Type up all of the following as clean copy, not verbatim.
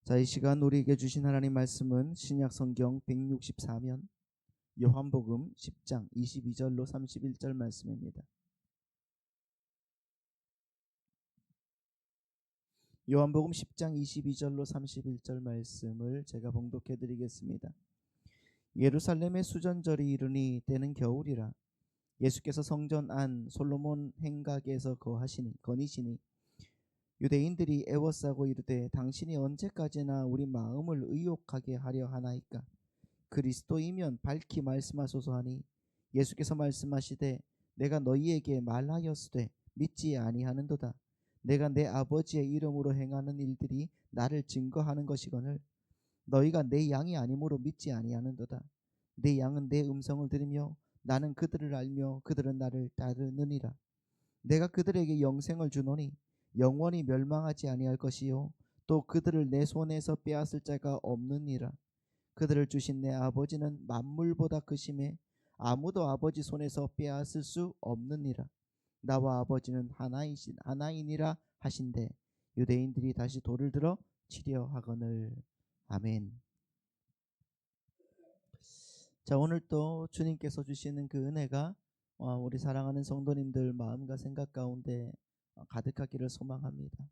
자, 이 시간 우리에게 주신 하나님 말씀은 신약 성경 164면 요한복음 10장 22절로 31절 말씀입니다. 요한복음 10장 22절로 31절 말씀을 제가 봉독해 드리겠습니다. 예루살렘의 수전절이 이르니 때는 겨울이라. 예수께서 성전 안 솔로몬 행각에서 거니시니 유대인들이 애워싸고 이르되 당신이 언제까지나 우리 마음을 의욕하게 하려 하나이까. 그리스도이면 밝히 말씀하소서 하니 예수께서 말씀하시되 내가 너희에게 말하였으되 믿지 아니하는도다. 내가 내 아버지의 이름으로 행하는 일들이 나를 증거하는 것이거늘 너희가 내 양이 아니므로 믿지 아니하는도다. 내 양은 내 음성을 들으며 나는 그들을 알며 그들은 나를 따르느니라. 내가 그들에게 영생을 주노니 영원히 멸망하지 아니할 것이요 또 그들을 내 손에서 빼앗을 자가 없느니라. 그들을 주신 내 아버지는 만물보다 크심에 아무도 아버지 손에서 빼앗을 수 없느니라. 나와 아버지는 하나이니라 하신대 유대인들이 다시 돌을 들어 치려 하거늘. 아멘. 자, 오늘 또 주님께서 주시는 그 은혜가 우리 사랑하는 성도님들 마음과 생각 가운데 가득하기를 소망합니다.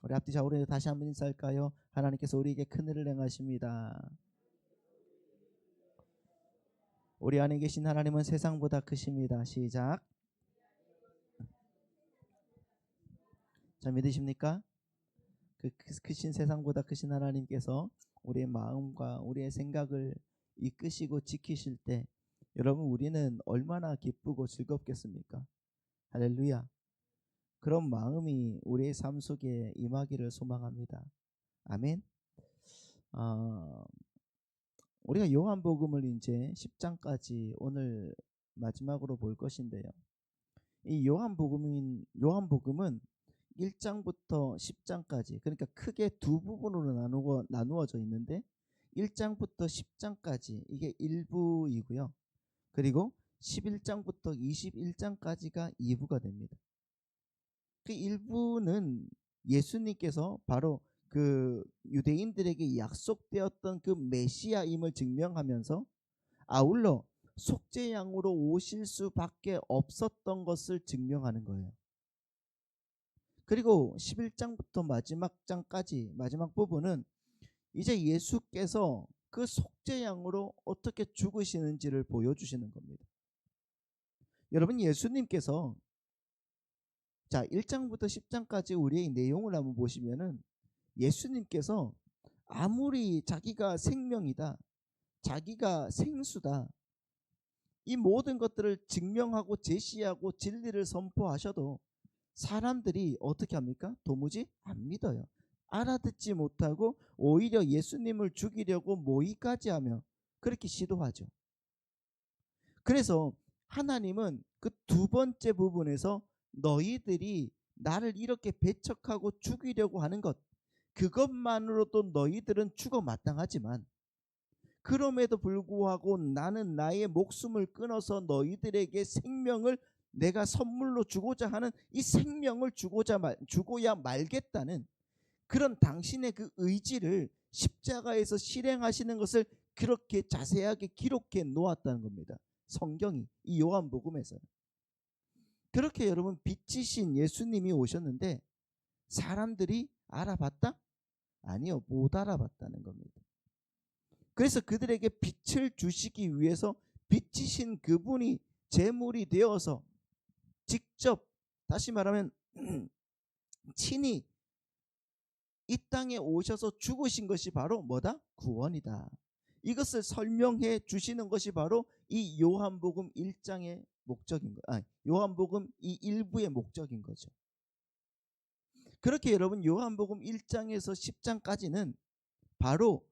우리 앞뒤 우리 다시 한번 인사할까요? 하나님께서 우리에게 큰 일을 행하십니다. 우리 안에 계신 하나님은 세상보다 크십니다. 시작. 자, 믿으십니까? 그 크신 세상보다 크신 하나님께서 우리의 마음과 우리의 생각을 이끄시고 지키실 때 여러분 우리는 얼마나 기쁘고 즐겁겠습니까? 할렐루야. 그런 마음이 우리의 삶 속에 임하기를 소망합니다. 아멘. 우리가 요한복음을 이제 10장까지 오늘 마지막으로 볼 것인데요. 이 요한복음은 1장부터 10장까지, 그러니까 크게 두 부분으로 나누어져 있는데 1장부터 10장까지 이게 1부이고요. 그리고 11장부터 21장까지가 2부가 됩니다. 그 1부는 예수님께서 바로 그 유대인들에게 약속되었던 그 메시아임을 증명하면서 아울러 속죄양으로 오실 수밖에 없었던 것을 증명하는 거예요. 그리고 11장부터 마지막 장까지 마지막 부분은 이제 예수께서 그 속죄양으로 어떻게 죽으시는지를 보여주시는 겁니다. 여러분 예수님께서 자 1장부터 10장까지 우리의 내용을 한번 보시면은 예수님께서 아무리 자기가 생명이다, 자기가 생수다, 이 모든 것들을 증명하고 제시하고 진리를 선포하셔도 사람들이 어떻게 합니까? 도무지 안 믿어요. 알아듣지 못하고 오히려 예수님을 죽이려고 모의까지 하며 그렇게 시도하죠. 그래서 하나님은 그 두 번째 부분에서 너희들이 나를 이렇게 배척하고 죽이려고 하는 것, 그것만으로도 너희들은 죽어 마땅하지만 그럼에도 불구하고 나는 나의 목숨을 끊어서 너희들에게 생명을 내가 선물로 주고자 하는 이 생명을 주고야 말겠다는 그런 당신의 그 의지를 십자가에서 실행하시는 것을 그렇게 자세하게 기록해 놓았다는 겁니다. 성경이 이 요한복음에서는. 그렇게 여러분 빛이신 예수님이 오셨는데 사람들이 알아봤다? 아니요, 못 알아봤다는 겁니다. 그래서 그들에게 빛을 주시기 위해서 빛이신 그분이 제물이 되어서 직접, 다시 말하면 친히 이 땅에 오셔서 죽으신 것이 바로 뭐다? 구원이다. 이것을 설명해 주시는 것이 바로 이 요한복음 1장의 목적인 거예요. 요한복음 이 일부의 목적인 거죠. 그렇게 여러분 요한복음 1장에서 10장까지는 바로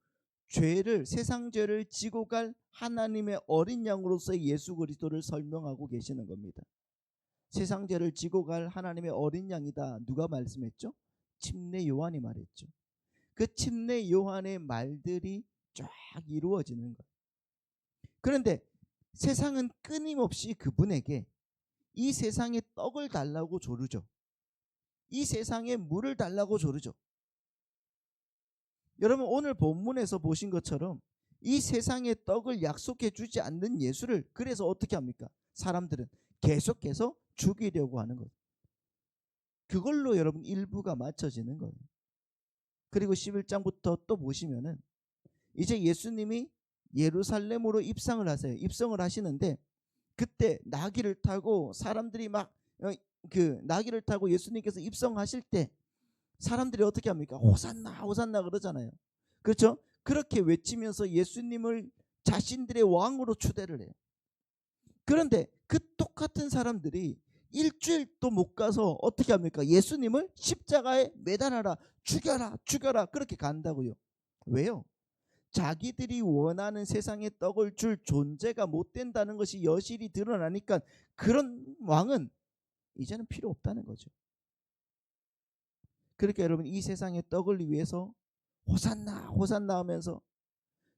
세상 죄를 지고 갈 하나님의 어린 양으로서의 예수 그리스도를 설명하고 계시는 겁니다. 세상 죄를 지고 갈 하나님의 어린 양이다. 누가 말씀했죠? 침례 요한이 말했죠. 그 침례 요한의 말들이 쫙 이루어지는 거예요. 그런데 세상은 끊임없이 그분에게 이 세상에 떡을 달라고 조르죠. 이 세상에 물을 달라고 조르죠. 여러분 오늘 본문에서 보신 것처럼 이 세상의 떡을 약속해 주지 않는 예수를 그래서 어떻게 합니까? 사람들은 계속해서 죽이려고 하는 거예요. 그걸로 여러분 일부가 맞춰지는 거예요. 그리고 11장부터 또 보시면은 이제 예수님이 예루살렘으로 입성을 하세요. 입성을 하시는데 그때 나귀를 타고 사람들이 막 그 나귀를 타고 예수님께서 입성하실 때 사람들이 어떻게 합니까? 호산나 호산나 그러잖아요. 그렇죠? 그렇게 외치면서 예수님을 자신들의 왕으로 추대를 해요. 그런데 그 똑같은 사람들이 일주일도 못 가서 어떻게 합니까? 예수님을 십자가에 매달아라, 죽여라, 죽여라 그렇게 간다고요. 왜요? 자기들이 원하는 세상의 떡을 줄 존재가 못 된다는 것이 여실히 드러나니까 그런 왕은 이제는 필요 없다는 거죠. 그러니까 여러분 이 세상의 떡을 위해서 호산나 호산나 하면서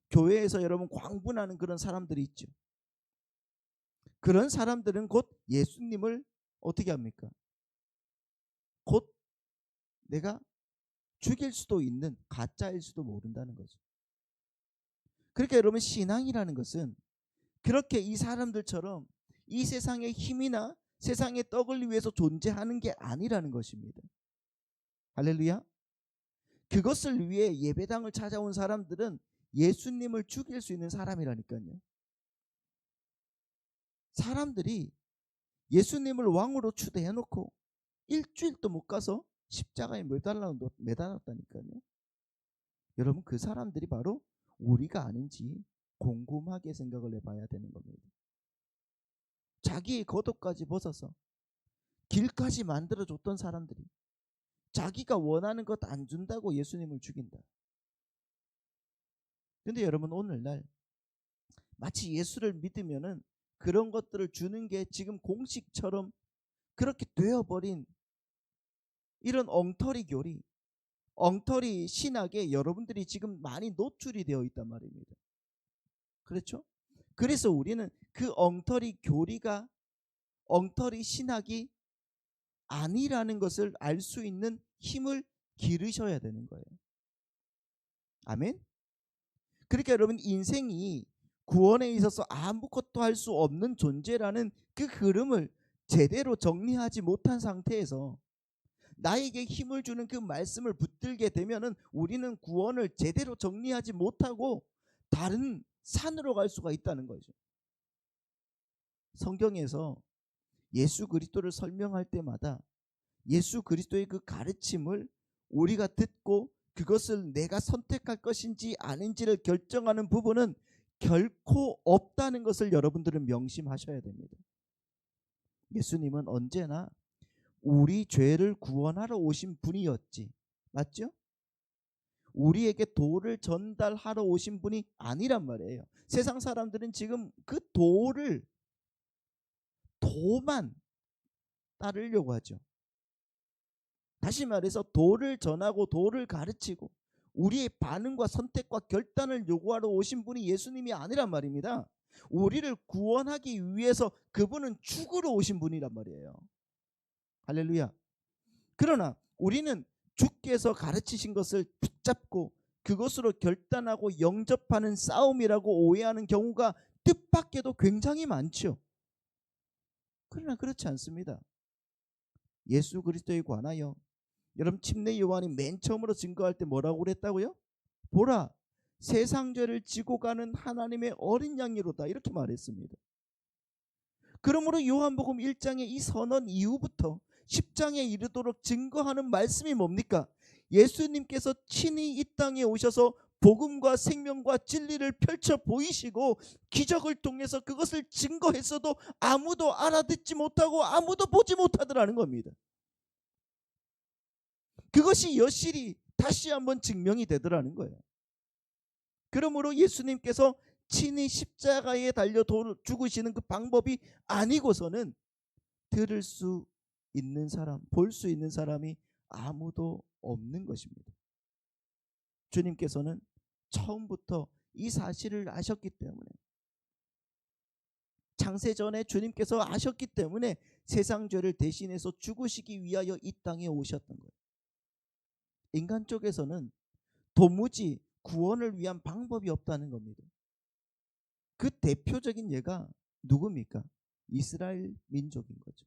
교회에서 여러분 광분하는 그런 사람들이 있죠. 그런 사람들은 곧 예수님을 어떻게 합니까? 곧 내가 죽일 수도 있는 가짜일 수도 모른다는 거죠. 그러니까 여러분 신앙이라는 것은 그렇게 이 사람들처럼 이 세상의 힘이나 세상의 떡을 위해서 존재하는 게 아니라는 것입니다. 할렐루야. 그것을 위해 예배당을 찾아온 사람들은 예수님을 죽일 수 있는 사람이라니까요. 사람들이 예수님을 왕으로 추대해놓고 일주일도 못 가서 십자가에 매달았다니까요. 여러분 그 사람들이 바로 우리가 아닌지 곰곰하게 생각을 해봐야 되는 겁니다. 자기의 겉옷까지 벗어서 길까지 만들어줬던 사람들이 자기가 원하는 것 안 준다고 예수님을 죽인다. 근데 여러분 오늘날 마치 예수를 믿으면은 그런 것들을 주는 게 지금 공식처럼 그렇게 되어버린 이런 엉터리 교리, 엉터리 신학에 여러분들이 지금 많이 노출이 되어 있단 말입니다. 그렇죠? 그래서 우리는 그 엉터리 교리가 엉터리 신학이 아니라는 것을 알 수 있는 힘을 기르셔야 되는 거예요. 아멘. 그러니까 여러분 인생이 구원에 있어서 아무것도 할 수 없는 존재라는 그 흐름을 제대로 정리하지 못한 상태에서 나에게 힘을 주는 그 말씀을 붙들게 되면은 우리는 구원을 제대로 정리하지 못하고 다른 산으로 갈 수가 있다는 거죠. 성경에서 예수 그리스도를 설명할 때마다 예수 그리스도의 그 가르침을 우리가 듣고 그것을 내가 선택할 것인지 아닌지를 결정하는 부분은 결코 없다는 것을 여러분들은 명심하셔야 됩니다. 예수님은 언제나 우리 죄를 구원하러 오신 분이었지. 맞죠? 우리에게 도를 전달하러 오신 분이 아니란 말이에요. 세상 사람들은 지금 그 도만 따르려고 하죠. 다시 말해서 도를 전하고 도를 가르치고 우리의 반응과 선택과 결단을 요구하러 오신 분이 예수님이 아니란 말입니다. 우리를 구원하기 위해서 그분은 죽으러 오신 분이란 말이에요. 할렐루야. 그러나 우리는 주께서 가르치신 것을 붙잡고 그것으로 결단하고 영접하는 싸움이라고 오해하는 경우가 뜻밖에도 굉장히 많죠. 그러나 그렇지 않습니다. 예수 그리스도에 관하여 여러분 침례 요한이 맨 처음으로 증거할 때 뭐라고 그랬다고요? 보라 세상 죄를 지고 가는 하나님의 어린 양이로다 이렇게 말했습니다. 그러므로 요한복음 1장의 이 선언 이후부터 10장에 이르도록 증거하는 말씀이 뭡니까? 예수님께서 친히 이 땅에 오셔서 복음과 생명과 진리를 펼쳐 보이시고 기적을 통해서 그것을 증거했어도 아무도 알아듣지 못하고 아무도 보지 못하더라는 겁니다. 그것이 여실히 다시 한번 증명이 되더라는 거예요. 그러므로 예수님께서 친히 십자가에 달려 죽으시는 그 방법이 아니고서는 들을 수 있는 사람, 볼 수 있는 사람이 아무도 없는 것입니다. 주님께서는 처음부터 이 사실을 아셨기 때문에 창세전에 주님께서 아셨기 때문에 세상 죄를 대신해서 죽으시기 위하여 이 땅에 오셨던 거예요. 인간 쪽에서는 도무지 구원을 위한 방법이 없다는 겁니다. 그 대표적인 예가 누굽니까? 이스라엘 민족인 거죠.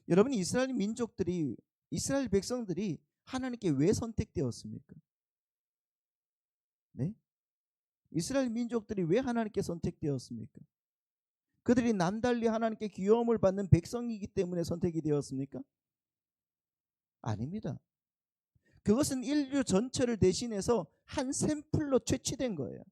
여러분, 이스라엘 백성들이 하나님께 왜 선택되었습니까? 네? 이스라엘 민족들이 왜 하나님께 선택되었습니까? 그들이 남달리 하나님께 귀여움을 받는 백성이기 때문에 선택이 되었습니까? 아닙니다. 그것은 인류 전체를 대신해서 한 샘플로 채취된 거예요.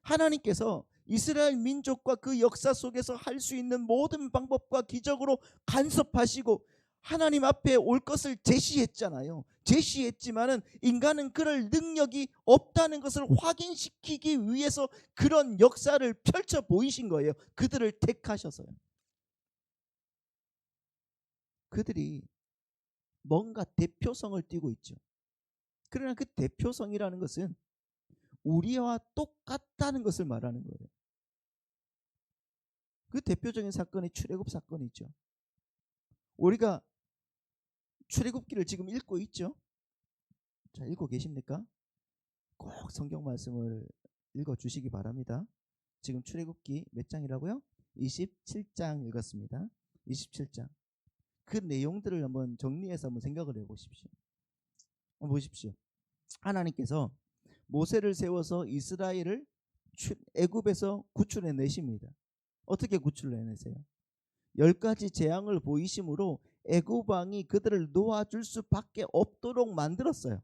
하나님께서 이스라엘 민족과 그 역사 속에서 할 수 있는 모든 방법과 기적으로 간섭하시고 하나님 앞에 올 것을 제시했잖아요. 제시했지만은 인간은 그럴 능력이 없다는 것을 확인시키기 위해서 그런 역사를 펼쳐 보이신 거예요. 그들을 택하셔서요. 그들이 뭔가 대표성을 띠고 있죠. 그러나 그 대표성이라는 것은 우리와 똑같다는 것을 말하는 거예요. 그 대표적인 사건이 출애굽 사건이죠. 우리가 출애굽기를 지금 읽고 있죠. 자, 읽고 계십니까? 꼭 성경 말씀을 읽어 주시기 바랍니다. 지금 출애굽기 몇 장이라고요? 27장 읽었습니다. 27장. 그 내용들을 한번 정리해서 한번 생각을 해보십시오. 한번 보십시오. 하나님께서 모세를 세워서 이스라엘을 애굽에서 구출해 내십니다. 어떻게 구출해내세요? 10가지 재앙을 보이심으로 애굽 왕이 그들을 놓아줄 수밖에 없도록 만들었어요.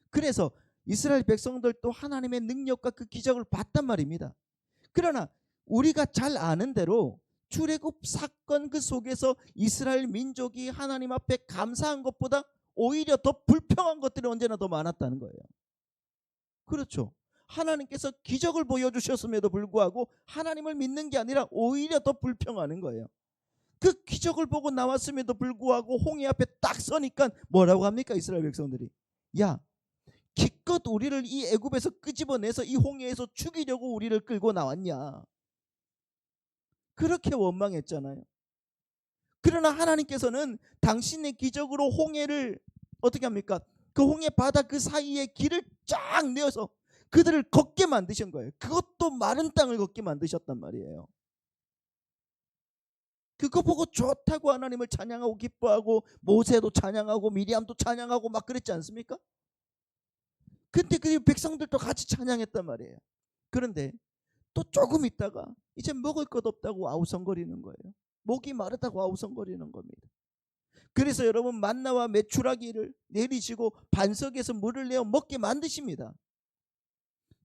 그래서 이스라엘 백성들도 하나님의 능력과 그 기적을 봤단 말입니다. 그러나 우리가 잘 아는 대로 출애굽 사건 그 속에서 이스라엘 민족이 하나님 앞에 감사한 것보다 오히려 더 불평한 것들이 언제나 더 많았다는 거예요. 그렇죠. 하나님께서 기적을 보여주셨음에도 불구하고 하나님을 믿는 게 아니라 오히려 더 불평하는 거예요. 그 기적을 보고 나왔음에도 불구하고 홍해 앞에 딱 서니까 뭐라고 합니까? 이스라엘 백성들이. 야, 기껏 우리를 이 애굽에서 끄집어내서 이 홍해에서 죽이려고 우리를 끌고 나왔냐. 그렇게 원망했잖아요. 그러나 하나님께서는 당신의 기적으로 홍해를 어떻게 합니까? 그 홍해 바다 그 사이에 길을 쫙 내어서 그들을 걷게 만드신 거예요. 그것도 마른 땅을 걷게 만드셨단 말이에요. 그거 보고 좋다고 하나님을 찬양하고 기뻐하고 모세도 찬양하고 미리암도 찬양하고 막 그랬지 않습니까? 근데 그 백성들도 같이 찬양했단 말이에요. 그런데 또 조금 있다가 이제 먹을 것 없다고 아우성거리는 거예요. 목이 마르다고 아우성거리는 겁니다. 그래서 여러분 만나와 메추라기를 내리시고 반석에서 물을 내어 먹게 만드십니다.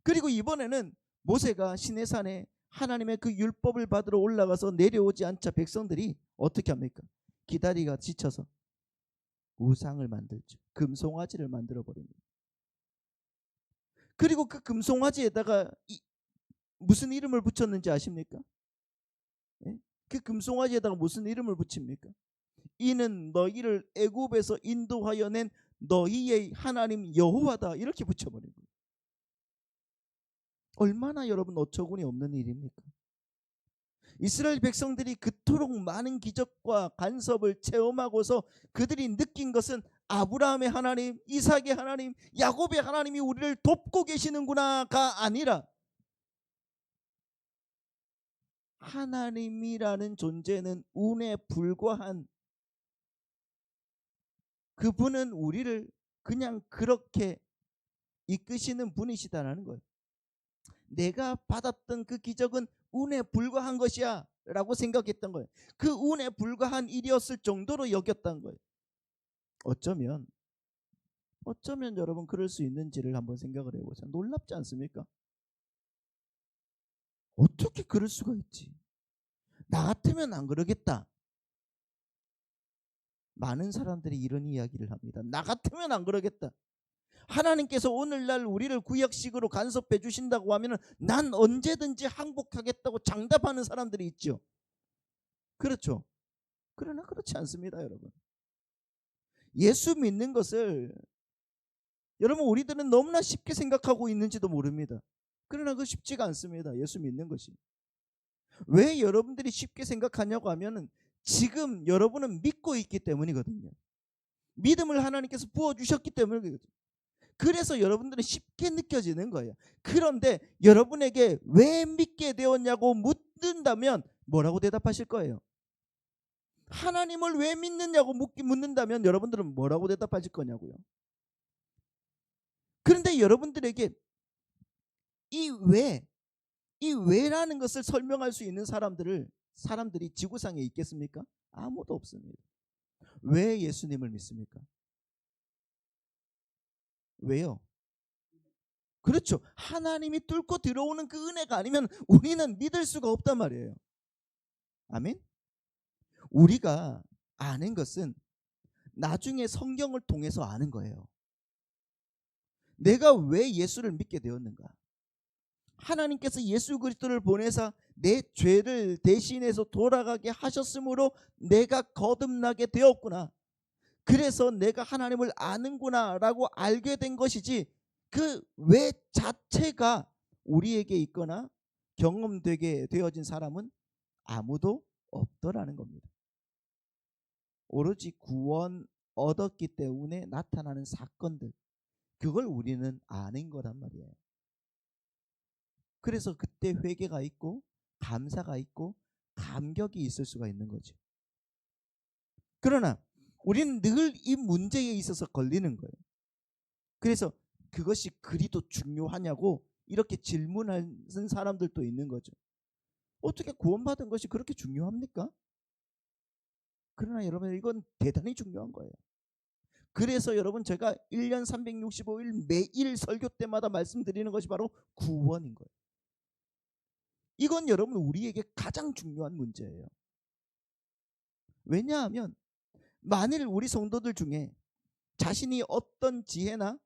그리고 이번에는 모세가 시내산에 하나님의 그 율법을 받으러 올라가서 내려오지 않자 백성들이 어떻게 합니까? 기다리가 지쳐서 우상을 만들죠. 금송아지를 만들어 버립니다. 그리고 그 금송아지에다가 무슨 이름을 붙였는지 아십니까? 예? 그 금송아지에다가 무슨 이름을 붙입니까? 이는 너희를 애굽에서 인도하여 낸 너희의 하나님 여호와다, 이렇게 붙여버린 거예요. 얼마나 여러분 어처구니 없는 일입니까? 이스라엘 백성들이 그토록 많은 기적과 간섭을 체험하고서 그들이 느낀 것은 아브라함의 하나님, 이삭의 하나님, 야곱의 하나님이 우리를 돕고 계시는구나가 아니라 하나님이라는 존재는 운에 불과한, 그분은 우리를 그냥 그렇게 이끄시는 분이시다라는 거예요. 내가 받았던 그 기적은 운에 불과한 것이야 라고 생각했던 거예요. 그 운에 불과한 일이었을 정도로 여겼던 거예요. 어쩌면 여러분 그럴 수 있는지를 한번 생각을 해보세요. 놀랍지 않습니까? 어떻게 그럴 수가 있지? 나 같으면 안 그러겠다. 많은 사람들이 이런 이야기를 합니다. 나 같으면 안 그러겠다. 하나님께서 오늘날 우리를 구약식으로 간섭해 주신다고 하면 난 언제든지 항복하겠다고 장담하는 사람들이 있죠. 그렇죠. 그러나 그렇지 않습니다, 여러분. 예수 믿는 것을 여러분 우리들은 너무나 쉽게 생각하고 있는지도 모릅니다. 그러나 그 쉽지가 않습니다. 예수 믿는 것이. 왜 여러분들이 쉽게 생각하냐고 하면은 지금 여러분은 믿고 있기 때문이거든요. 믿음을 하나님께서 부어주셨기 때문이거든요. 그래서 여러분들은 쉽게 느껴지는 거예요. 그런데 여러분에게 왜 믿게 되었냐고 묻는다면 뭐라고 대답하실 거예요? 하나님을 왜 믿느냐고 묻는다면 여러분들은 뭐라고 대답하실 거냐고요. 그런데 여러분들에게 이 왜, 이 왜라는 것을 설명할 수 있는 사람들이 지구상에 있겠습니까? 아무도 없습니다. 왜 예수님을 믿습니까? 왜요? 그렇죠. 하나님이 뚫고 들어오는 그 은혜가 아니면 우리는 믿을 수가 없단 말이에요. 아멘? 우리가 아는 것은 나중에 성경을 통해서 아는 거예요. 내가 왜 예수를 믿게 되었는가? 하나님께서 예수 그리스도를 보내사 내 죄를 대신해서 돌아가게 하셨으므로 내가 거듭나게 되었구나. 그래서 내가 하나님을 아는구나라고 알게 된 것이지, 그 왜 자체가 우리에게 있거나 경험되게 되어진 사람은 아무도 없더라는 겁니다. 오로지 구원 얻었기 때문에 나타나는 사건들, 그걸 우리는 아는 거란 말이에요. 그래서 그때 회개가 있고 감사가 있고 감격이 있을 수가 있는 거죠. 그러나 우리는 늘 이 문제에 있어서 걸리는 거예요. 그래서 그것이 그리도 중요하냐고 이렇게 질문하는 사람들도 있는 거죠. 어떻게 구원받은 것이 그렇게 중요합니까? 그러나 여러분, 이건 대단히 중요한 거예요. 그래서 여러분, 제가 1년 365일 매일 설교 때마다 말씀드리는 것이 바로 구원인 거예요. 이건 여러분 우리에게 가장 중요한 문제예요. 왜냐하면 만일 우리 성도들 중에 자신이 어떤 지혜나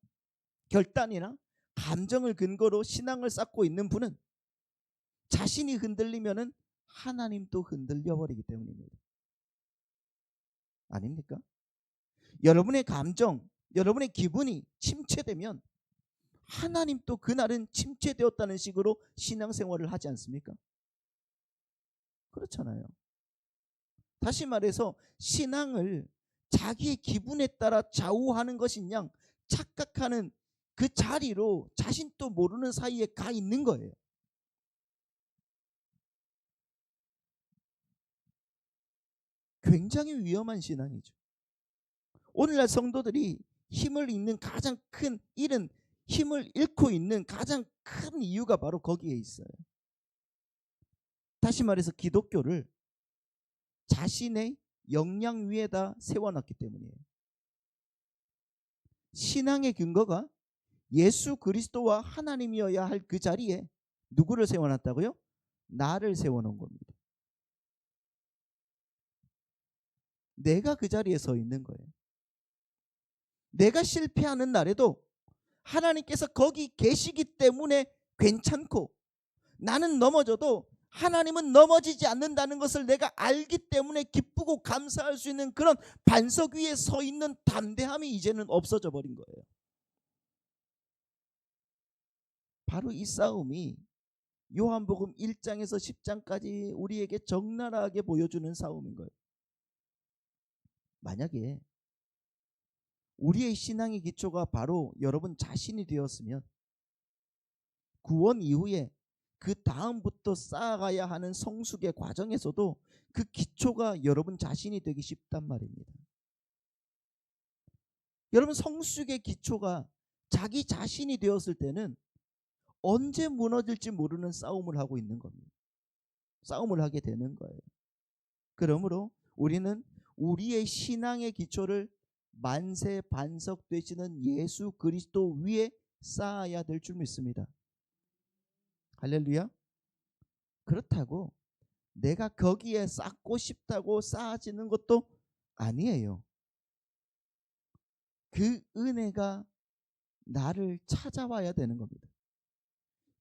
결단이나 감정을 근거로 신앙을 쌓고 있는 분은 자신이 흔들리면은 하나님도 흔들려 버리기 때문입니다. 아닙니까? 여러분의 감정, 여러분의 기분이 침체되면 하나님도 그날은 침체되었다는 식으로 신앙생활을 하지 않습니까? 그렇잖아요. 다시 말해서 신앙을 자기의 기분에 따라 좌우하는 것인 양 착각하는 그 자리로 자신도 모르는 사이에 가 있는 거예요. 굉장히 위험한 신앙이죠. 오늘날 성도들이 힘을 잃는 가장 큰 일은, 힘을 잃고 있는 가장 큰 이유가 바로 거기에 있어요. 다시 말해서 기독교를 자신의 역량 위에다 세워놨기 때문이에요. 신앙의 근거가 예수 그리스도와 하나님이어야 할 그 자리에 누구를 세워놨다고요? 나를 세워놓은 겁니다. 내가 그 자리에 서 있는 거예요. 내가 실패하는 날에도 하나님께서 거기 계시기 때문에 괜찮고, 나는 넘어져도 하나님은 넘어지지 않는다는 것을 내가 알기 때문에 기쁘고 감사할 수 있는 그런 반석 위에 서 있는 담대함이 이제는 없어져 버린 거예요. 바로 이 싸움이 요한복음 1장에서 10장까지 우리에게 적나라하게 보여주는 싸움인 거예요. 만약에 우리의 신앙의 기초가 바로 여러분 자신이 되었으면 구원 이후에 그 다음부터 쌓아가야 하는 성숙의 과정에서도 그 기초가 여러분 자신이 되기 쉽단 말입니다. 여러분, 성숙의 기초가 자기 자신이 되었을 때는 언제 무너질지 모르는 싸움을 하고 있는 겁니다. 싸움을 하게 되는 거예요. 그러므로 우리는 우리의 신앙의 기초를 만세 반석 되시는 예수 그리스도 위에 쌓아야 될 줄 믿습니다. 할렐루야. 그렇다고 내가 거기에 쌓고 싶다고 쌓아지는 것도 아니에요. 그 은혜가 나를 찾아와야 되는 겁니다.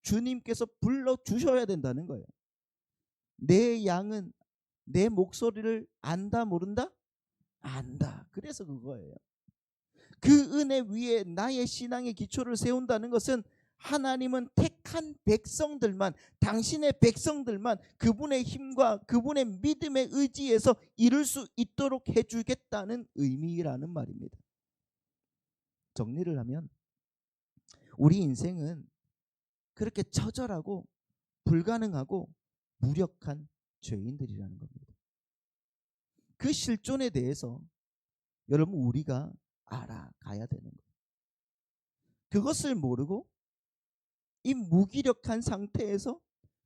주님께서 불러주셔야 된다는 거예요. 내 양은 내 목소리를 안다 모른다? 안다. 그래서 그거예요. 그 은혜 위에 나의 신앙의 기초를 세운다는 것은 하나님은 택한 백성들만, 당신의 백성들만 그분의 힘과 그분의 믿음의 의지에서 이룰 수 있도록 해주겠다는 의미라는 말입니다. 정리를 하면 우리 인생은 그렇게 처절하고 불가능하고 무력한 죄인들이라는 겁니다. 그 실존에 대해서 여러분 우리가 알아가야 되는 거예요. 그것을 모르고 이 무기력한 상태에서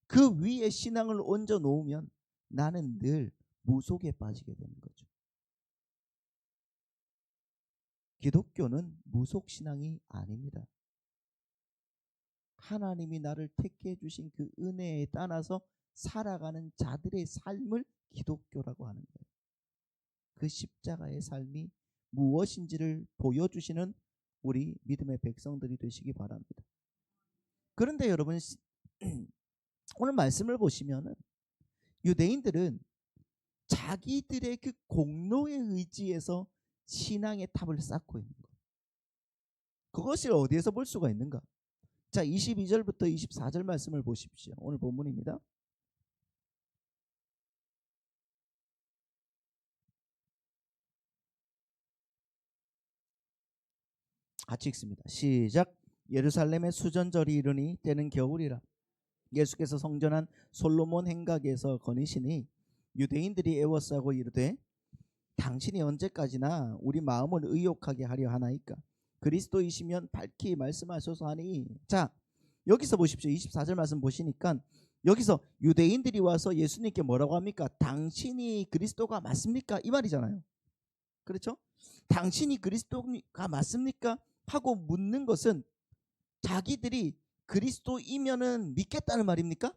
그 위에 신앙을 얹어 놓으면 나는 늘 무속에 빠지게 되는 거죠. 기독교는 무속 신앙이 아닙니다. 하나님이 나를 택해 주신 그 은혜에 따라서 살아가는 자들의 삶을 기독교라고 하는 거예요. 그 십자가의 삶이 무엇인지를 보여주시는 우리 믿음의 백성들이 되시기 바랍니다. 그런데 여러분 오늘 말씀을 보시면은 유대인들은 자기들의 그 공로에 의지해서 신앙의 탑을 쌓고 있는 거예요. 그것을 어디에서 볼 수가 있는가? 자, 22절부터 24절 말씀을 보십시오. 오늘 본문입니다. 같이 읽습니다. 시작. 예루살렘의 수전절이 이르니 때는 겨울이라 예수께서 성전한 솔로몬 행각에서 거니시니 유대인들이 애워싸고 이르되 당신이 언제까지나 우리 마음을 의욕하게 하려 하나이까? 그리스도이시면 밝히 말씀하소서 하니. 자, 여기서 보십시오. 24절 말씀 보시니까 여기서 유대인들이 와서 예수님께 뭐라고 합니까? 당신이 그리스도가 맞습니까? 이 말이잖아요. 그렇죠? 당신이 그리스도가 맞습니까? 하고 묻는 것은 자기들이 그리스도이면은 믿겠다는 말입니까?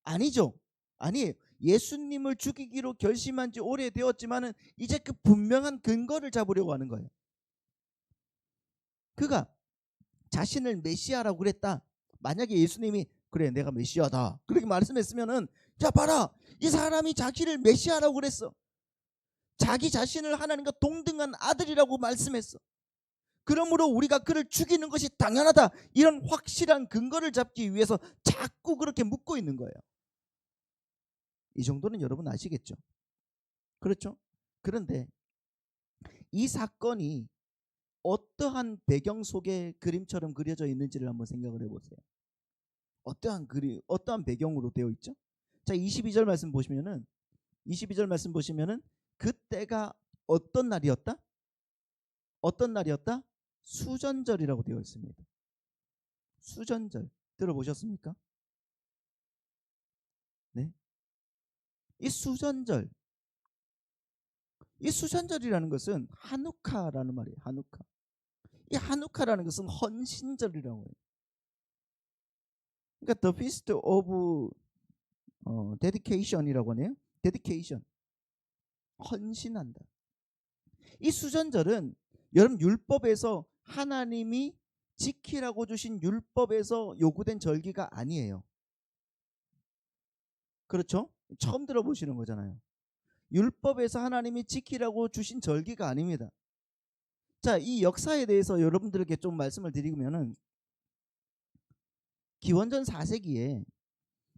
아니죠. 아니에요. 예수님을 죽이기로 결심한 지 오래되었지만은 이제 그 분명한 근거를 잡으려고 하는 거예요. 그가 자신을 메시아라고 그랬다. 만약에 예수님이 그래 내가 메시아다 그렇게 말씀했으면은 자 봐라 이 사람이 자기를 메시아라고 그랬어. 자기 자신을 하나님과 동등한 아들이라고 말씀했어. 그러므로 우리가 그를 죽이는 것이 당연하다. 이런 확실한 근거를 잡기 위해서 자꾸 그렇게 묻고 있는 거예요. 이 정도는 여러분 아시겠죠? 그렇죠? 그런데 이 사건이 어떠한 배경 속에 그림처럼 그려져 있는지를 한번 생각을 해보세요. 어떠한 배경으로 되어 있죠? 자, 22절 말씀 보시면은 그때가 어떤 날이었다? 어떤 날이었다? 수전절이라고 되어 있습니다. 수전절 들어보셨습니까? 네. 이 수전절이라는 것은 하누카라는 말이에요. 하누카. 이 하누카라는 것은 헌신절이라고 해요. 그러니까 The Feast of Dedication이라고 하네요. Dedication. 헌신한다. 이 수전절은 여러분 율법에서 하나님이 지키라고 주신 율법에서 요구된 절기가 아니에요. 그렇죠? 처음 들어보시는 거잖아요. 율법에서 하나님이 지키라고 주신 절기가 아닙니다. 자, 이 역사에 대해서 여러분들에게 좀 말씀을 드리면은 기원전 4세기에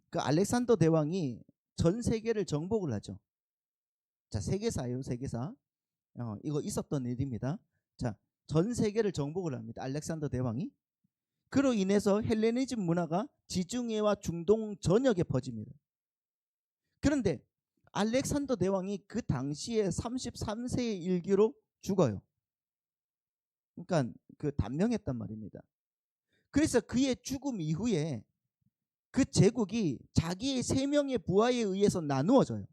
그 알렉산더 대왕이 전 세계를 정복을 하죠. 자, 세계사예요, 세계사. 이거 있었던 일입니다. 자, 전 세계를 정복을 합니다. 알렉산더 대왕이. 그로 인해서 헬레니즘 문화가 지중해와 중동 전역에 퍼집니다. 그런데 알렉산더 대왕이 그 당시에 33세의 일기로 죽어요. 그러니까 그 단명했단 말입니다. 그래서 그의 죽음 이후에 그 제국이 자기의 3명의 부하에 의해서 나누어져요.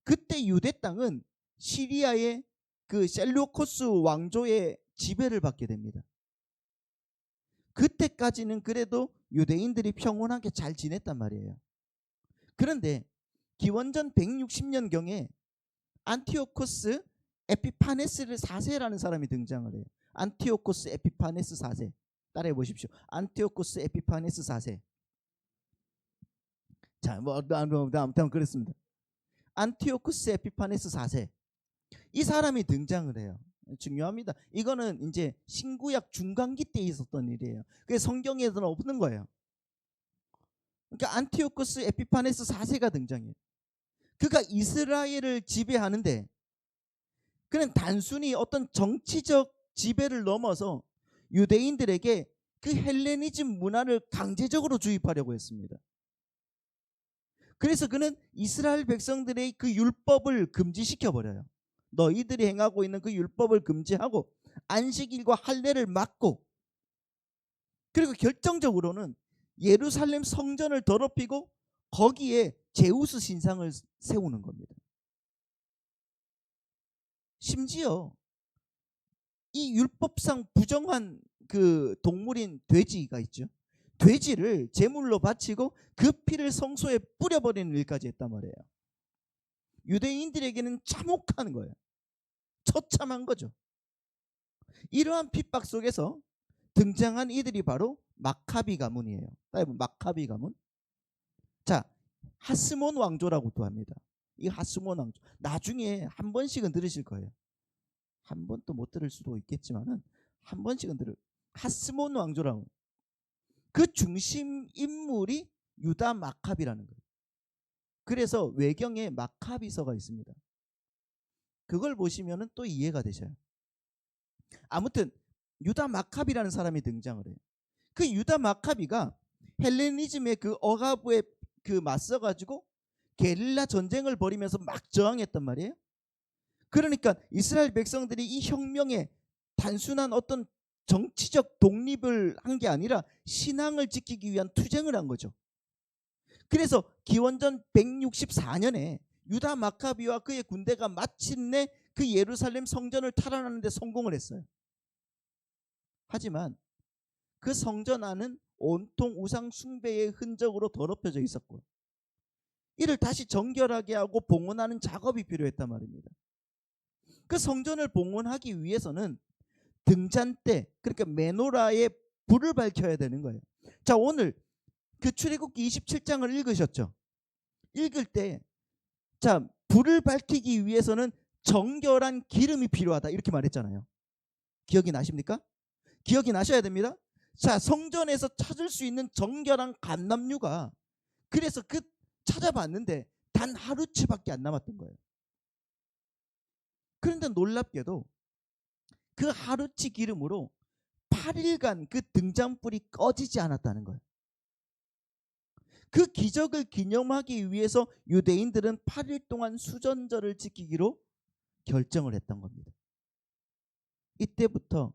그때 유대 땅은 시리아의 그 셀루코스 왕조의 지배를 받게 됩니다. 그때까지는 그래도 유대인들이 평온하게 잘 지냈단 말이에요. 그런데 기원전 160년경에 안티오코스 에피파네스 4세라는 사람이 등장을 해요. 안티오코스 에피파네스 4세. 따라해 보십시오. 안티오코스 에피파네스 4세. 자, 아무튼 그렇습니다. 안티오코스 에피파네스 4세. 이 사람이 등장을 해요. 중요합니다. 이거는 이제 신구약 중간기 때 있었던 일이에요. 그게 성경에서는 없는 거예요. 그러니까 안티오코스 에피파네스 4세가 등장해요. 그가 이스라엘을 지배하는데 그는 단순히 어떤 정치적 지배를 넘어서 유대인들에게 그 헬레니즘 문화를 강제적으로 주입하려고 했습니다. 그래서 그는 이스라엘 백성들의 그 율법을 금지시켜 버려요. 너희들이 행하고 있는 그 율법을 금지하고 안식일과 할례를 막고, 그리고 결정적으로는 예루살렘 성전을 더럽히고 거기에 제우스 신상을 세우는 겁니다. 심지어 이 율법상 부정한 그 동물인 돼지가 있죠. 돼지를 제물로 바치고 그 피를 성소에 뿌려버리는 일까지 했단 말이에요. 유대인들에게는 참혹한 거예요. 처참한 거죠. 이러한 핍박 속에서 등장한 이들이 바로 마카비 가문이에요. 마카비 가문. 자, 하스몬 왕조라고도 합니다. 이 하스몬 왕조, 나중에 한 번씩은 들으실 거예요. 한 번도 못 들을 수도 있겠지만은 한 번씩은 들을. 하스몬 왕조라고. 그 중심 인물이 유다 마카비라는 거예요. 그래서 외경에 마카비서가 있습니다. 그걸 보시면은 또 이해가 되셔요. 아무튼 유다 마카비라는 사람이 등장을 해요. 그 유다 마카비가 헬레니즘의 그 억압에 그 맞서가지고 게릴라 전쟁을 벌이면서 막 저항했단 말이에요. 그러니까 이스라엘 백성들이 이 혁명에 단순한 어떤 정치적 독립을 한 게 아니라 신앙을 지키기 위한 투쟁을 한 거죠. 그래서 기원전 164년에 유다 마카비와 그의 군대가 마침내 그 예루살렘 성전을 탈환하는 데 성공을 했어요. 하지만 그 성전 안은 온통 우상 숭배의 흔적으로 더럽혀져 있었고, 이를 다시 정결하게 하고 봉헌하는 작업이 필요했단 말입니다. 그 성전을 봉헌하기 위해서는 등잔대, 그러니까 메노라에 불을 밝혀야 되는 거예요. 자, 오늘 그 출애굽기 27장을 읽으셨죠? 읽을 때, 자, 불을 밝히기 위해서는 정결한 기름이 필요하다 이렇게 말했잖아요. 기억이 나십니까? 기억이 나셔야 됩니다. 자, 성전에서 찾을 수 있는 정결한 감람류가, 그래서 그 찾아봤는데 단 하루치밖에 안 남았던 거예요. 그런데 놀랍게도 그 하루치 기름으로 8일간 그 등잔불이 꺼지지 않았다는 거예요. 그 기적을 기념하기 위해서 유대인들은 8일 동안 수전절을 지키기로 결정을 했던 겁니다. 이때부터,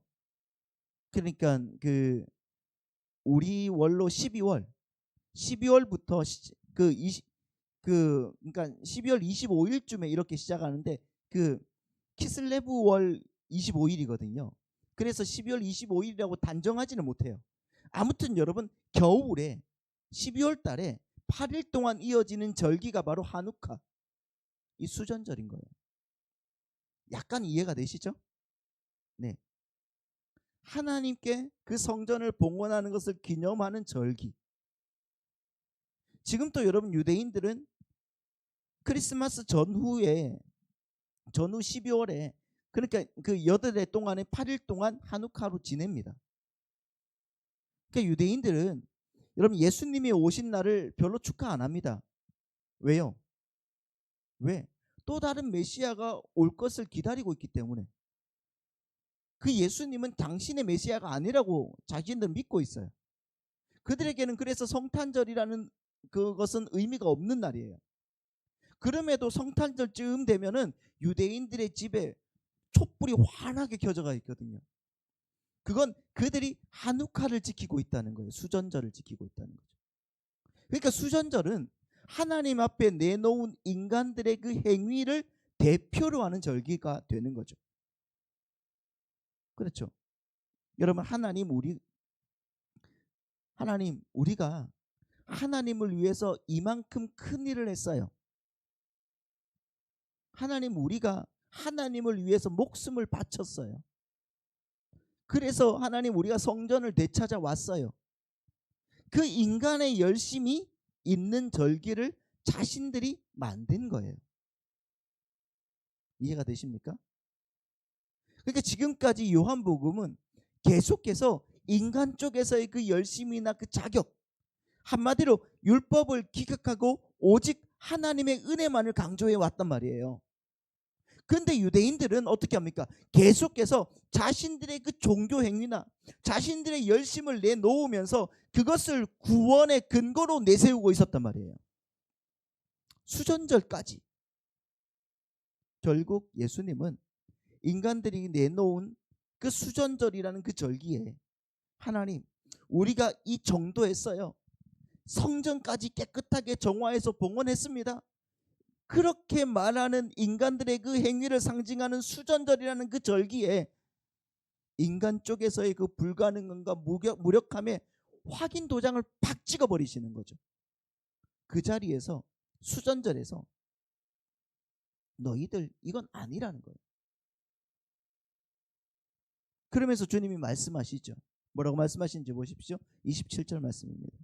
그러니까 그 우리 월로 12월부터 그러니까 12월 25일쯤에 이렇게 시작하는데 그 키슬레브 월 25일이거든요. 그래서 12월 25일이라고 단정하지는 못해요. 아무튼 여러분, 겨울에 12월 달에 8일 동안 이어지는 절기가 바로 하누카, 이 수전절인 거예요. 약간 이해가 되시죠? 네. 하나님께 그 성전을 봉헌하는 것을 기념하는 절기. 지금 또 여러분, 유대인들은 크리스마스 전후 12월에, 그러니까 그 8해 동안에 8일 동안 하누카로 지냅니다. 그러니까 유대인들은 여러분, 예수님이 오신 날을 별로 축하 안 합니다. 왜요? 왜? 또 다른 메시아가 올 것을 기다리고 있기 때문에. 그 예수님은 당신의 메시아가 아니라고 자신들 믿고 있어요. 그들에게는 그래서 성탄절이라는 그것은 의미가 없는 날이에요. 그럼에도 성탄절쯤 되면은 유대인들의 집에 촛불이 환하게 켜져가 있거든요. 그건 그들이 하누카를 지키고 있다는 거예요. 수전절을 지키고 있다는 거죠. 그러니까 수전절은 하나님 앞에 내놓은 인간들의 그 행위를 대표로 하는 절기가 되는 거죠. 그렇죠. 여러분, 우리가 하나님을 위해서 이만큼 큰 일을 했어요. 우리가 하나님을 위해서 목숨을 바쳤어요. 그래서 하나님, 우리가 성전을 되찾아왔어요. 그 인간의 열심이 있는 절기를 자신들이 만든 거예요. 이해가 되십니까? 그러니까 지금까지 요한복음은 계속해서 인간 쪽에서의 그 열심이나 그 자격, 한마디로 율법을 기각하고 오직 하나님의 은혜만을 강조해 왔단 말이에요. 근데 유대인들은 어떻게 합니까? 계속해서 자신들의 그 종교 행위나 자신들의 열심을 내놓으면서 그것을 구원의 근거로 내세우고 있었단 말이에요. 수전절까지. 결국 예수님은 인간들이 내놓은 그 수전절이라는 그 절기에 하나님, 우리가 이 정도 했어요. 성전까지 깨끗하게 정화해서 봉헌했습니다. 그렇게 말하는 인간들의 그 행위를 상징하는 수전절이라는 그 절기에 인간 쪽에서의 그 불가능함과 무력함의 확인 도장을 팍 찍어버리시는 거죠. 그 자리에서 수전절에서 너희들 이건 아니라는 거예요. 그러면서 주님이 말씀하시죠. 뭐라고 말씀하시는지 보십시오. 27절 말씀입니다.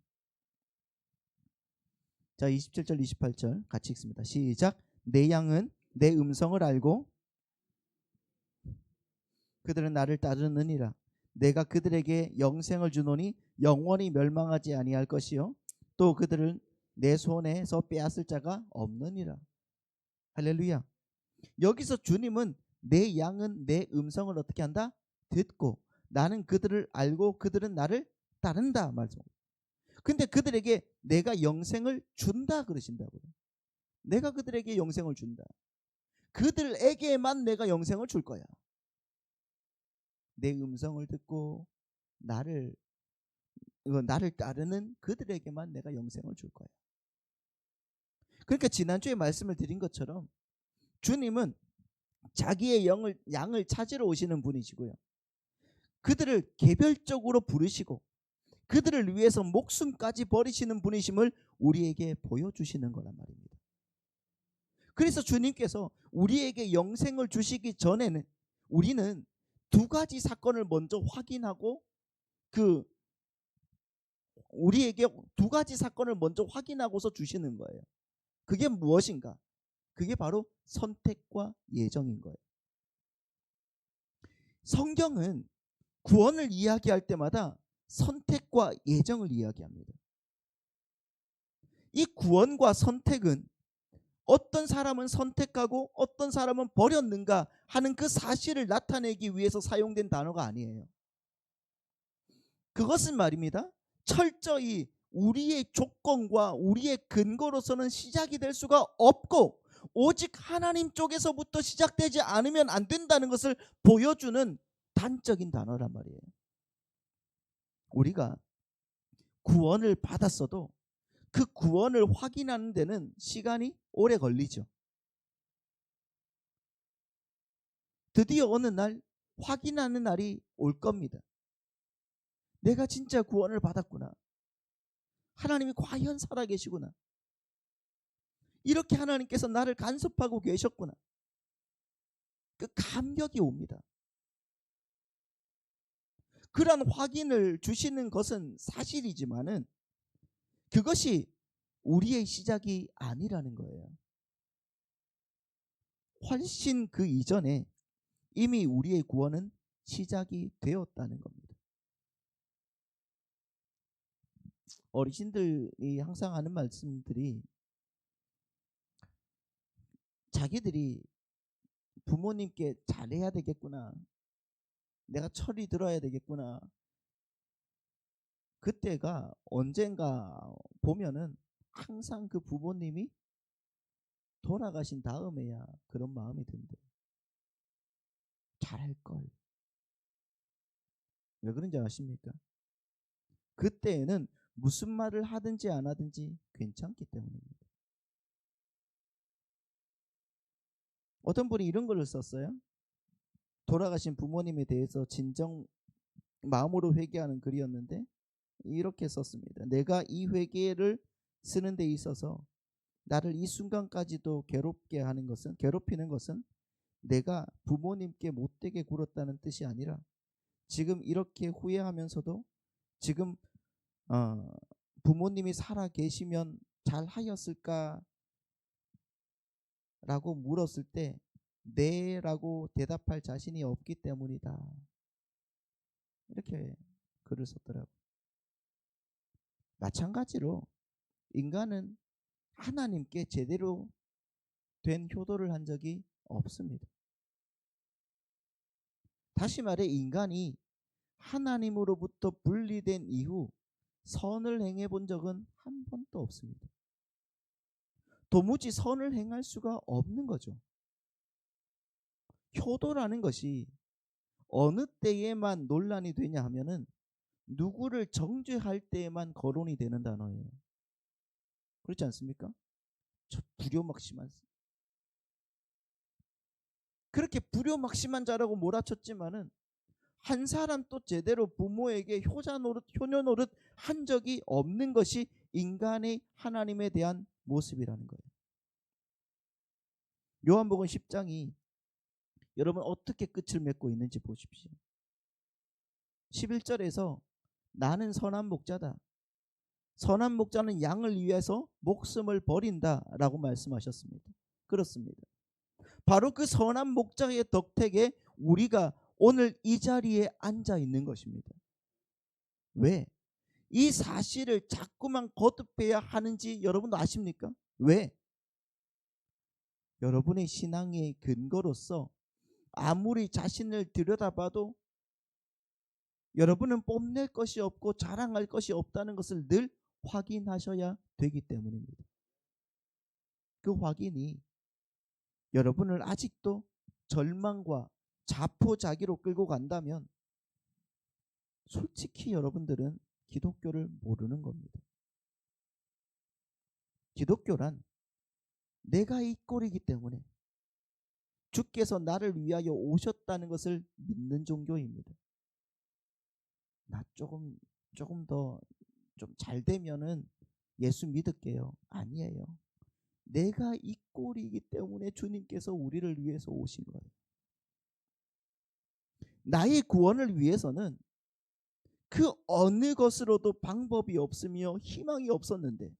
자, 27절 28절 같이 읽습니다. 시작. 내 양은 내 음성을 알고 그들은 나를 따르느니라. 내가 그들에게 영생을 주노니 영원히 멸망하지 아니할 것이요 또 그들은 내 손에서 빼앗을 자가 없느니라. 할렐루야. 여기서 주님은 내 양은 내 음성을 어떻게 한다? 듣고 나는 그들을 알고 그들은 나를 따른다 말씀합니다. 근데 그들에게 내가 영생을 준다 그러신다고요. 내가 그들에게 영생을 준다. 그들에게만 내가 영생을 줄 거야. 내 음성을 듣고 나를 따르는 그들에게만 내가 영생을 줄 거야. 그러니까 지난주에 말씀을 드린 것처럼 주님은 자기의 양을 찾으러 오시는 분이시고요. 그들을 개별적으로 부르시고 그들을 위해서 목숨까지 버리시는 분이심을 우리에게 보여주시는 거란 말입니다. 그래서 주님께서 우리에게 영생을 주시기 전에는 우리는 두 가지 사건을 먼저 확인하고 우리에게 두 가지 사건을 먼저 확인하고서 주시는 거예요. 그게 무엇인가? 그게 바로 선택과 예정인 거예요. 성경은 구원을 이야기할 때마다 선택과 예정을 이야기합니다. 이 구원과 선택은 어떤 사람은 선택하고 어떤 사람은 버렸는가 하는 그 사실을 나타내기 위해서 사용된 단어가 아니에요. 그것은 말입니다. 철저히 우리의 조건과 우리의 근거로서는 시작이 될 수가 없고 오직 하나님 쪽에서부터 시작되지 않으면 안 된다는 것을 보여주는 단적인 단어란 말이에요. 우리가 구원을 받았어도 그 구원을 확인하는 데는 시간이 오래 걸리죠. 드디어 어느 날 확인하는 날이 올 겁니다. 내가 진짜 구원을 받았구나. 하나님이 과연 살아계시구나. 이렇게 하나님께서 나를 간섭하고 계셨구나. 그 감격이 옵니다. 그러한 확인을 주시는 것은 사실이지만은 그것이 우리의 시작이 아니라는 거예요. 훨씬 그 이전에 이미 우리의 구원은 시작이 되었다는 겁니다. 어르신들이 항상 하는 말씀들이 자기들이 부모님께 잘해야 되겠구나. 내가 철이 들어야 되겠구나. 그때가 언젠가 보면은 항상 그 부모님이 돌아가신 다음에야 그런 마음이 든대. 잘할 걸. 왜 그런지 아십니까? 그때에는 무슨 말을 하든지 안 하든지 괜찮기 때문입니다. 어떤 분이 이런 글을 썼어요. 돌아가신 부모님에 대해서 진정 마음으로 회개하는 글이었는데 이렇게 썼습니다. 내가 이 회개를 쓰는 데 있어서 나를 이 순간까지도 괴롭히는 것은 내가 부모님께 못되게 굴었다는 뜻이 아니라 지금 이렇게 후회하면서도 지금 부모님이 살아 계시면 잘 하였을까 라고 물었을 때 네 라고 대답할 자신이 없기 때문이다. 이렇게 글을 썼더라고요. 마찬가지로 인간은 하나님께 제대로 된 효도를 한 적이 없습니다. 다시 말해 인간이 하나님으로부터 분리된 이후 선을 행해 본 적은 한 번도 없습니다. 도무지 선을 행할 수가 없는 거죠. 효도라는 것이 어느 때에만 논란이 되냐 하면은 누구를 정죄할 때에만 거론이 되는 단어예요. 그렇지 않습니까? 불효막심한, 그렇게 불효막심한 자라고 몰아쳤지만은 한 사람 또 제대로 부모에게 효자 노릇 효녀 노릇 한 적이 없는 것이 인간의 하나님에 대한 모습이라는 거예요. 요한복음 10장이 여러분 어떻게 끝을 맺고 있는지 보십시오. 11절에서 나는 선한 목자다. 선한 목자는 양을 위해서 목숨을 버린다 라고 말씀하셨습니다. 그렇습니다. 바로 그 선한 목자의 덕택에 우리가 오늘 이 자리에 앉아 있는 것입니다. 왜? 이 사실을 자꾸만 거듭해야 하는지 여러분도 아십니까? 왜? 여러분의 신앙의 근거로서 아무리 자신을 들여다봐도 여러분은 뽐낼 것이 없고 자랑할 것이 없다는 것을 늘 확인하셔야 되기 때문입니다. 그 확인이 여러분을 아직도 절망과 자포자기로 끌고 간다면 솔직히 여러분들은 기독교를 모르는 겁니다. 기독교란 내가 이 꼴이기 때문에 주께서 나를 위하여 오셨다는 것을 믿는 종교입니다. 나 조금 더 좀 잘 되면은 예수 믿을게요. 아니에요. 내가 이 꼴이기 때문에 주님께서 우리를 위해서 오신 거예요. 나의 구원을 위해서는 그 어느 것으로도 방법이 없으며 희망이 없었는데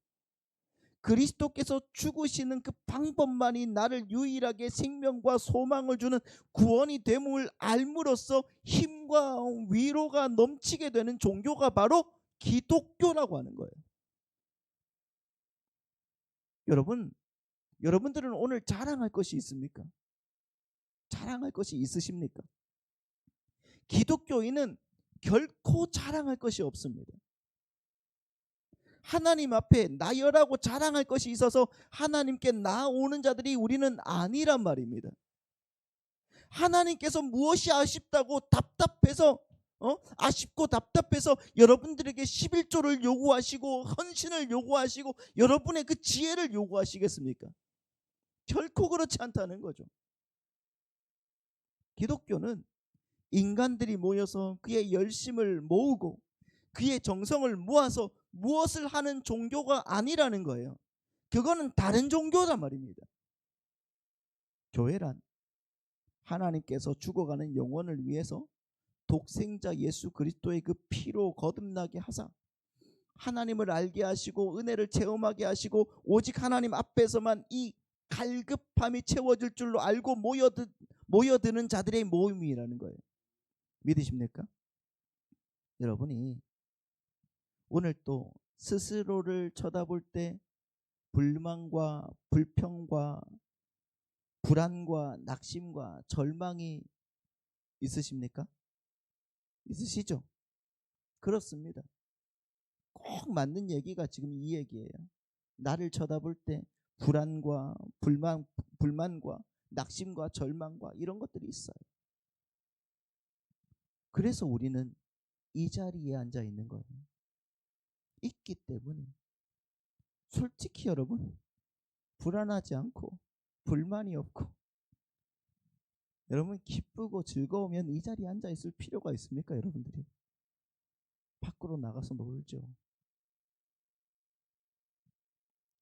그리스도께서 죽으시는 그 방법만이 나를 유일하게 생명과 소망을 주는 구원이 됨을 알므로써 힘과 위로가 넘치게 되는 종교가 바로 기독교라고 하는 거예요. 여러분들은 오늘 자랑할 것이 있습니까? 자랑할 것이 있으십니까? 기독교인은 결코 자랑할 것이 없습니다. 하나님 앞에 나열하고 자랑할 것이 있어서 하나님께 나아오는 자들이 우리는 아니란 말입니다. 하나님께서 무엇이 아쉽다고 답답해서 아쉽고 답답해서 여러분들에게 11조를 요구하시고 헌신을 요구하시고 여러분의 그 지혜를 요구하시겠습니까? 결코 그렇지 않다는 거죠. 기독교는 인간들이 모여서 그의 열심을 모으고 그의 정성을 모아서 무엇을 하는 종교가 아니라는 거예요. 그거는 다른 종교란 말입니다. 교회란 하나님께서 죽어가는 영혼을 위해서 독생자 예수 그리스도의 그 피로 거듭나게 하사 하나님을 알게 하시고 은혜를 체험하게 하시고 오직 하나님 앞에서만 이 갈급함이 채워질 줄로 알고 모여드는 자들의 모임이라는 거예요. 믿으십니까? 여러분이 오늘 또 스스로를 쳐다볼 때 불만과 불평과 불안과 낙심과 절망이 있으십니까? 있으시죠? 그렇습니다. 꼭 맞는 얘기가 지금 이 얘기예요. 나를 쳐다볼 때 불안과 불만과 낙심과 절망과 이런 것들이 있어요. 그래서 우리는 이 자리에 앉아 있는 거예요. 있기 때문에 솔직히 여러분 불안하지 않고 불만이 없고 여러분 기쁘고 즐거우면 이 자리에 앉아 있을 필요가 있습니까? 여러분들이 밖으로 나가서 놀죠.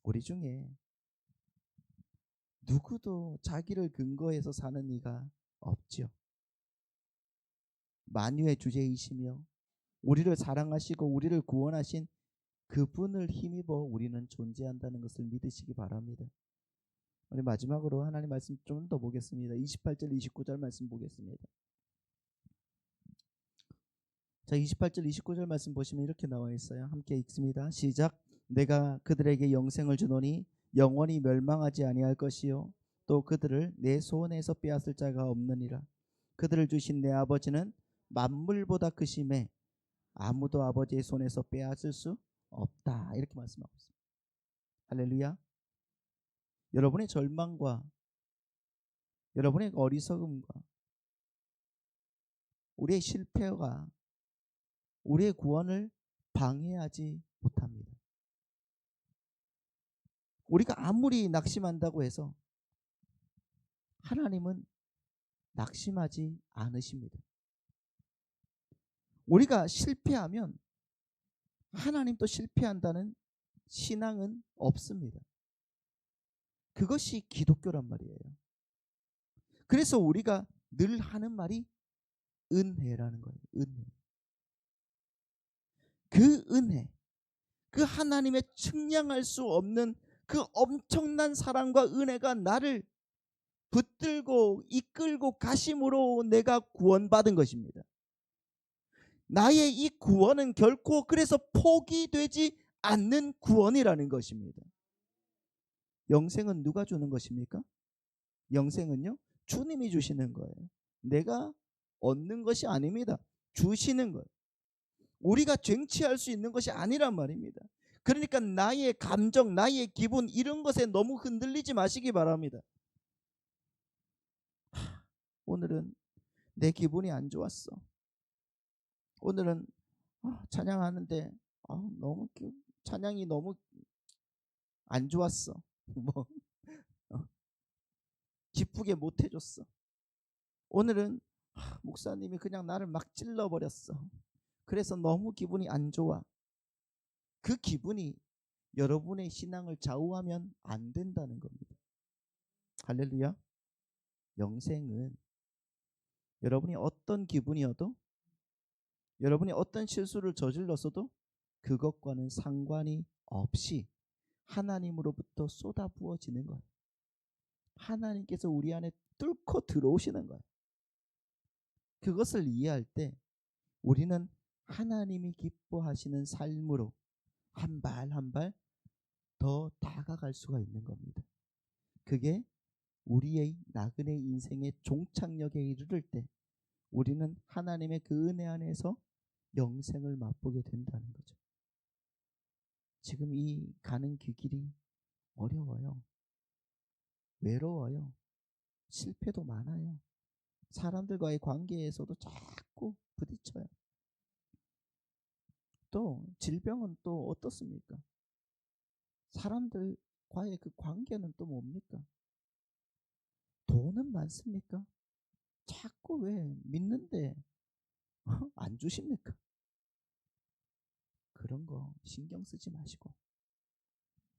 우리 중에 누구도 자기를 근거해서 사는 이가 없죠. 만유의 주제이시며 우리를 사랑하시고 우리를 구원하신 그분을 힘입어 우리는 존재한다는 것을 믿으시기 바랍니다. 우리 마지막으로 하나님 말씀 좀 더 보겠습니다. 28절 29절 말씀 보겠습니다. 자, 28절 29절 말씀 보시면 이렇게 나와 있어요. 함께 읽습니다. 시작. 내가 그들에게 영생을 주노니 영원히 멸망하지 아니할 것이요 또 그들을 내 손에서 빼앗을 자가 없느니라. 그들을 주신 내 아버지는 만물보다 크심에 아무도 아버지의 손에서 빼앗을 수 없다. 이렇게 말씀하고 있습니다. 할렐루야. 여러분의 절망과 여러분의 어리석음과 우리의 실패가 우리의 구원을 방해하지 못합니다. 우리가 아무리 낙심한다고 해서 하나님은 낙심하지 않으십니다. 우리가 실패하면 하나님도 실패한다는 신앙은 없습니다. 그것이 기독교란 말이에요. 그래서 우리가 늘 하는 말이 은혜라는 거예요. 은혜. 그 은혜, 그 하나님의 측량할 수 없는 그 엄청난 사랑과 은혜가 나를 붙들고 이끌고 가심으로 내가 구원받은 것입니다. 나의 이 구원은 결코 그래서 포기되지 않는 구원이라는 것입니다. 영생은 누가 주는 것입니까? 영생은요, 주님이 주시는 거예요. 내가 얻는 것이 아닙니다. 주시는 거예요. 우리가 쟁취할 수 있는 것이 아니란 말입니다. 그러니까 나의 감정, 나의 기분 이런 것에 너무 흔들리지 마시기 바랍니다. 오늘은 내 기분이 안 좋았어. 오늘은 찬양하는데 너무 찬양이 너무 안 좋았어. 뭐 기쁘게 못 해줬어. 오늘은 목사님이 그냥 나를 막 찔러버렸어. 그래서 너무 기분이 안 좋아. 그 기분이 여러분의 신앙을 좌우하면 안 된다는 겁니다. 할렐루야. 영생은 여러분이 어떤 기분이어도, 여러분이 어떤 실수를 저질렀어도 그것과는 상관이 없이 하나님으로부터 쏟아부어지는 거예요. 하나님께서 우리 안에 뚫고 들어오시는 거예요. 그것을 이해할 때 우리는 하나님이 기뻐하시는 삶으로 한 발 한 발 더 다가갈 수가 있는 겁니다. 그게 우리의 나그네 인생의 종착역에 이르를 때 우리는 하나님의 그 은혜 안에서 영생을 맛보게 된다는 거죠. 지금 이 가는 그 길이 어려워요. 외로워요. 실패도 많아요. 사람들과의 관계에서도 자꾸 부딪혀요. 또 질병은 또 어떻습니까? 사람들과의 그 관계는 또 뭡니까? 돈은 많습니까? 자꾸 왜 믿는데 안 주십니까? 그런 거 신경 쓰지 마시고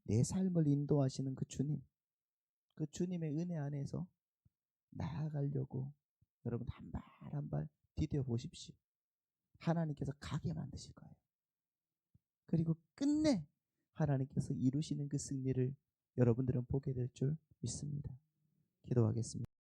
내 삶을 인도하시는 그 주님, 그 주님의 은혜 안에서 나아가려고 여러분 한 발 한 발 디뎌 보십시오. 하나님께서 가게 만드실 거예요. 그리고 끝내 하나님께서 이루시는 그 승리를 여러분들은 보게 될 줄 믿습니다. 기도하겠습니다.